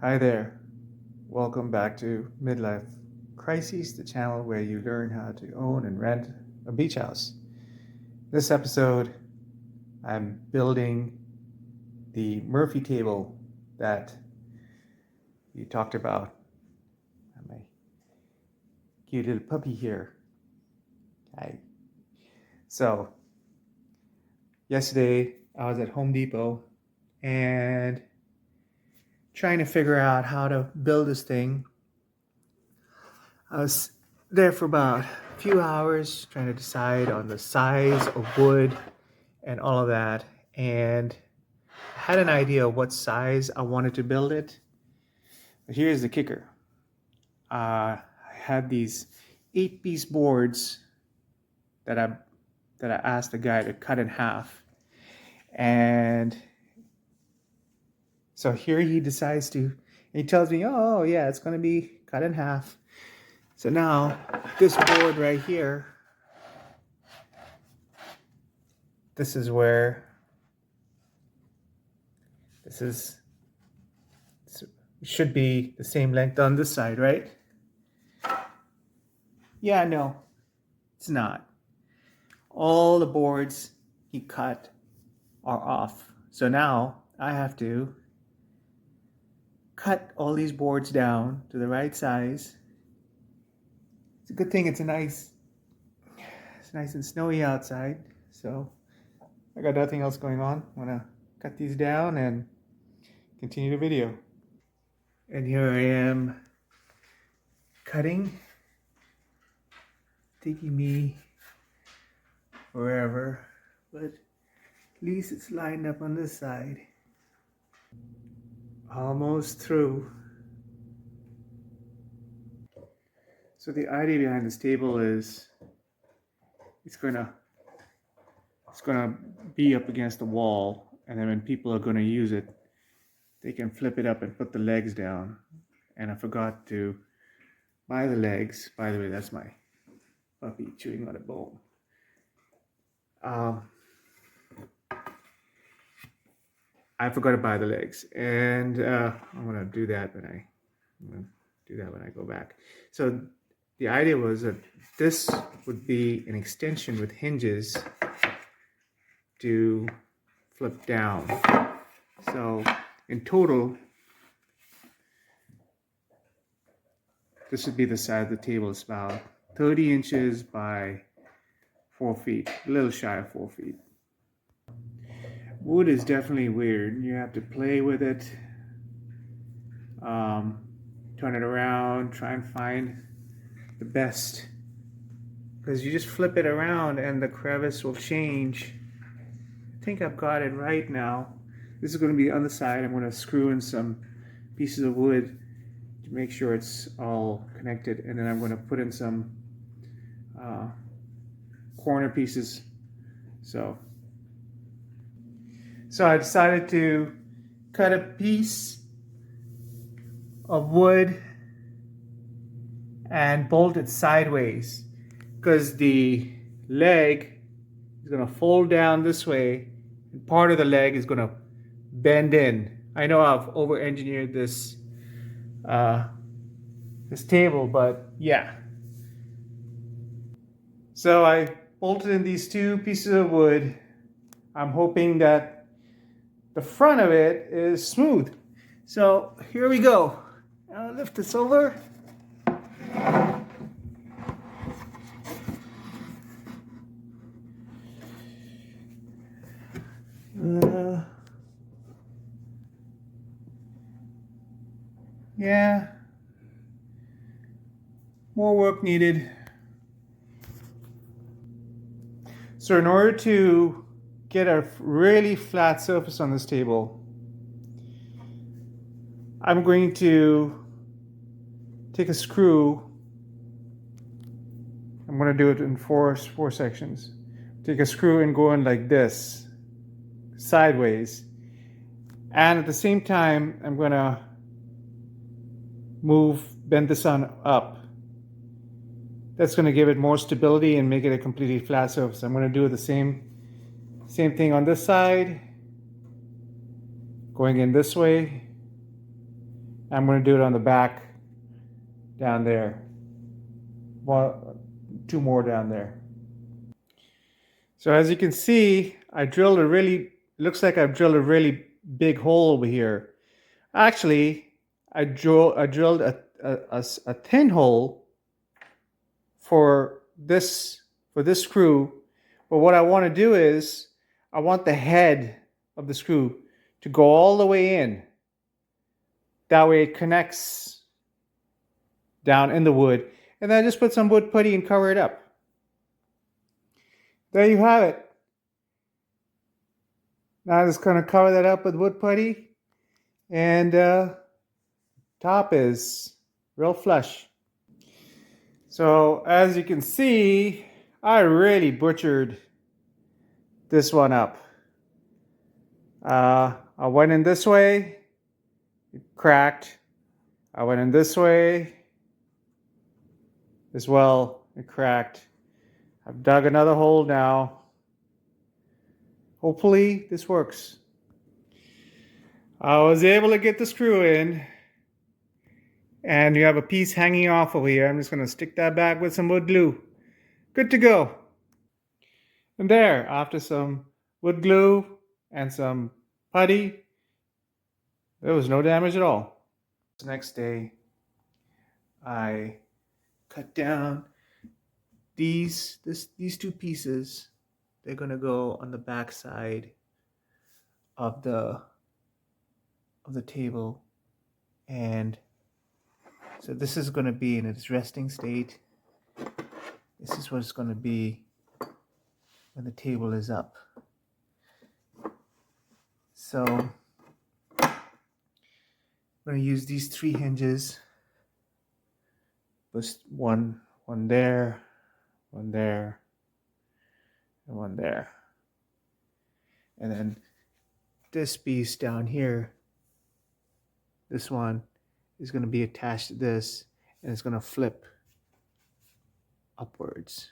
Hi there. Welcome back to Midlife Crises, the channel where you learn how to own and rent a beach house. This episode, I'm building the Murphy table that you talked about. My cute little puppy here. Hi. So, yesterday I was at Home Depot and trying to figure out how to build this thing. I was there for about a few hours trying to decide on the size of wood and all of that, and I had an idea of what size I wanted to build it. But here's the kicker. I had these 8-piece boards that I asked the guy to cut in half, and so here he decides to, and he tells me, oh yeah, it's going to be cut in half. So now this board right here, this is where this should be the same length on this side, right? Yeah, no, it's not. All the boards he cut are off. So now I have to cut all these boards down to the right size. It's a good thing it's nice and snowy outside. So I got nothing else going on. I'm gonna cut these down and continue the video. And here I am cutting, taking me wherever, but at least it's lined up on this side. Almost through. So the idea behind this table is it's gonna be up against the wall, and then when people are gonna use it, they can flip it up and put the legs down. And I forgot to buy the legs. By the way, that's my puppy chewing on a bone. I forgot to buy the legs, and I'm gonna do that when I go back. So the idea was that this would be an extension with hinges to flip down. So in total, this would be the size of the table. It's about 30 inches by 4 feet, a little shy of 4 feet. Wood is definitely weird. You have to play with it, turn it around, try and find the best, because you just flip it around and the crevice will change. I think I've got it right now. This is going to be on the side. I'm going to screw in some pieces of wood to make sure it's all connected, and then I'm going to put in some corner pieces. So I decided to cut a piece of wood and bolt it sideways, because the leg is going to fold down this way and part of the leg is going to bend in. I know I've over-engineered this table, but yeah. So I bolted in these 2 pieces of wood. I'm hoping that the front of it is smooth. So here we go. I'll lift this over. Yeah, more work needed. So in order to get a really flat surface on this table, I'm going to take a screw. I'm going to do it in four sections. Take a screw and go in like this, sideways. And at the same time, I'm going to bend this on up. That's going to give it more stability and make it a completely flat surface. I'm going to do the same thing on this side, going in this way, I'm going to do it on the back down there. One, two more down there. So as you can see, looks like I've drilled a really big hole over here. Actually, I drilled a thin hole for this screw. But what I want to do is I want the head of the screw to go all the way in. That way it connects down in the wood. And then I just put some wood putty and cover it up. There you have it. Now I'm just going to cover that up with wood putty. And top is real flush. So as you can see, I really butchered this one up. I went in this way, it cracked. I went in this way as well, it cracked. I've dug another hole now. Hopefully this works. I was able to get the screw in, and you have a piece hanging off over here. I'm just going to stick that back with some wood glue. Good to go. And there, after some wood glue and some putty, there was no damage at all. The next day, I cut down these two pieces. They're going to go on the back side of the table, and so this is going to be in its resting state. This is what it's going to be when the table is up. So I'm going to use these 3 hinges. Just one there, one there, and one there. And then this piece down here, this one is going to be attached to this, and it's going to flip upwards.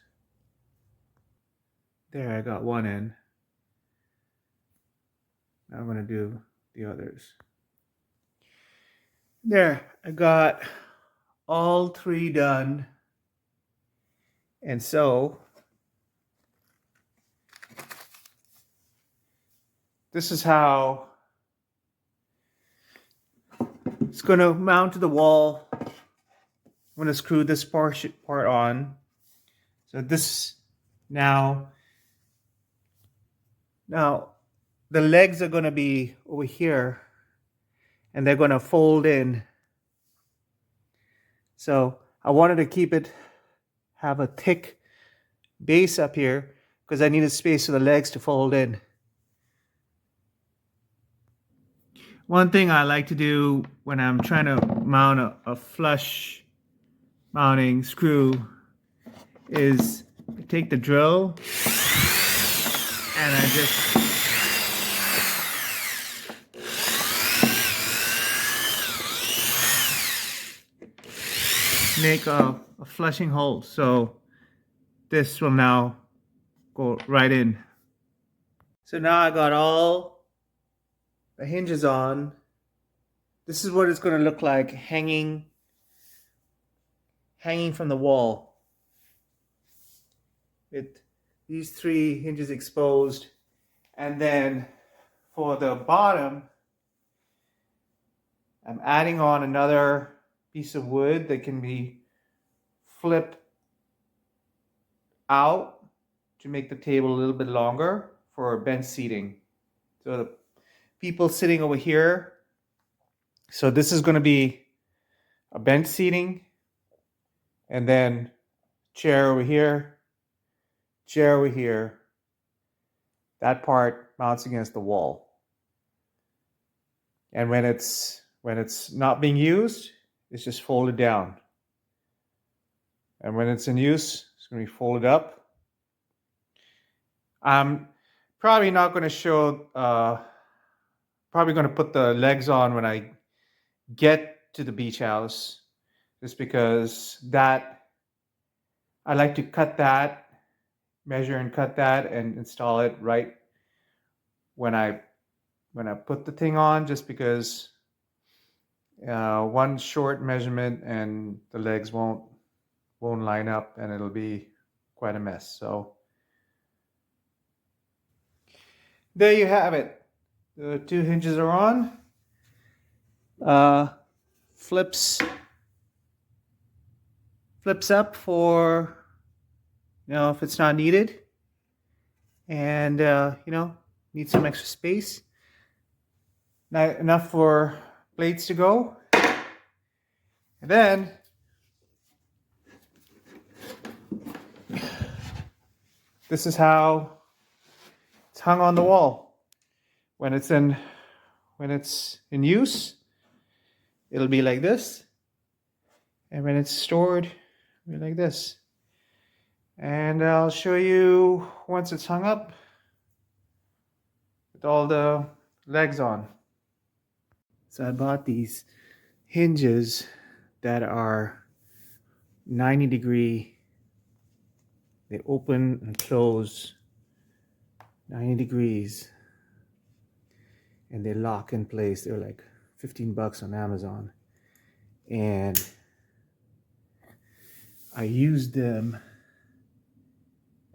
There, I got one in. Now I'm going to do the others. There, I got all 3 done. And so this is how it's going to mount to the wall. I'm going to screw this part on. So this now the legs are going to be over here, and they're going to fold in. So I wanted to have a thick base up here because I needed space for the legs to fold in. One thing I like to do when I'm trying to mount a flush mounting screw is I take the drill and I just make a flushing hole. So this will now go right in. So now I got all the hinges on. This is what it's going to look like hanging from the wall, with these 3 hinges exposed. And then for the bottom, I'm adding on another piece of wood that can be flipped out to make the table a little bit longer for bench seating. So the people sitting over here, so this is going to be a bench seating, and then chair over here, chair over here. That part mounts against the wall. And when it's not being used, it's just folded down. And when it's in use, it's going to be folded up. I'm probably not going to show, probably going to put the legs on when I get to the beach house, just because that, I like to cut that, measure and cut that and install it right when I put the thing on, just because one short measurement and the legs won't line up, and it'll be quite a mess. So there you have it. The two hinges are on. Flips up for, if it's not needed, and need some extra space. Not enough for plates to go. And then this is how it's hung on the wall. When it's in use, it'll be like this. And when it's stored, it'll be like this. And I'll show you once it's hung up with all the legs on. So I bought these hinges that are 90-degree. They open and close 90 degrees. And they lock in place. They're like $15 on Amazon. And I used them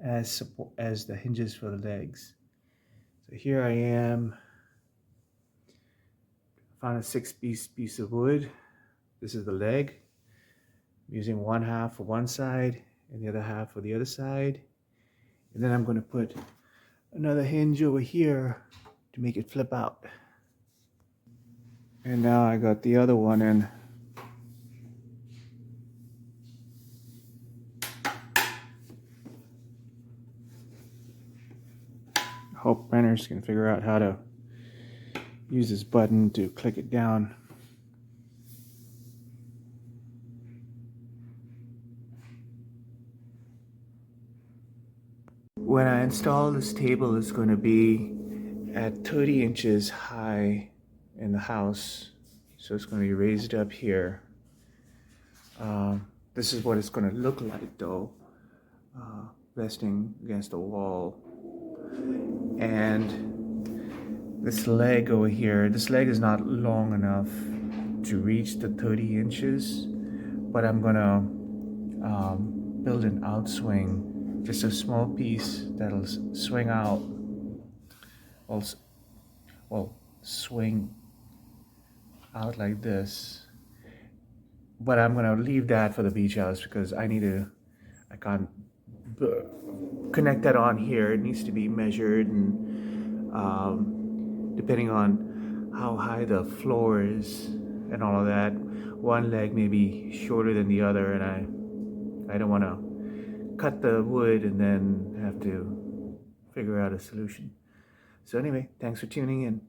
as support, as the hinges for the legs. So here I am. Found a 6-piece of wood. This is the leg. I'm using one half for one side and the other half for the other side. And then I'm going to put another hinge over here to make it flip out. And now I got the other one in. Hope renters can figure out how to use this button to click it down. When I install this table, it's going to be at 30 inches high in the house. So it's going to be raised up here. This is what it's going to look like though, resting against the wall. And this leg over here, this leg is not long enough to reach the 30 inches, but I'm gonna build an outswing, just a small piece that'll swing out, swing out like this. But I'm gonna leave that for the beach house because I can't connect that on here. It needs to be measured, and depending on how high the floor is and all of that, one leg may be shorter than the other, and I don't want to cut the wood and then have to figure out a solution. So anyway, thanks for tuning in.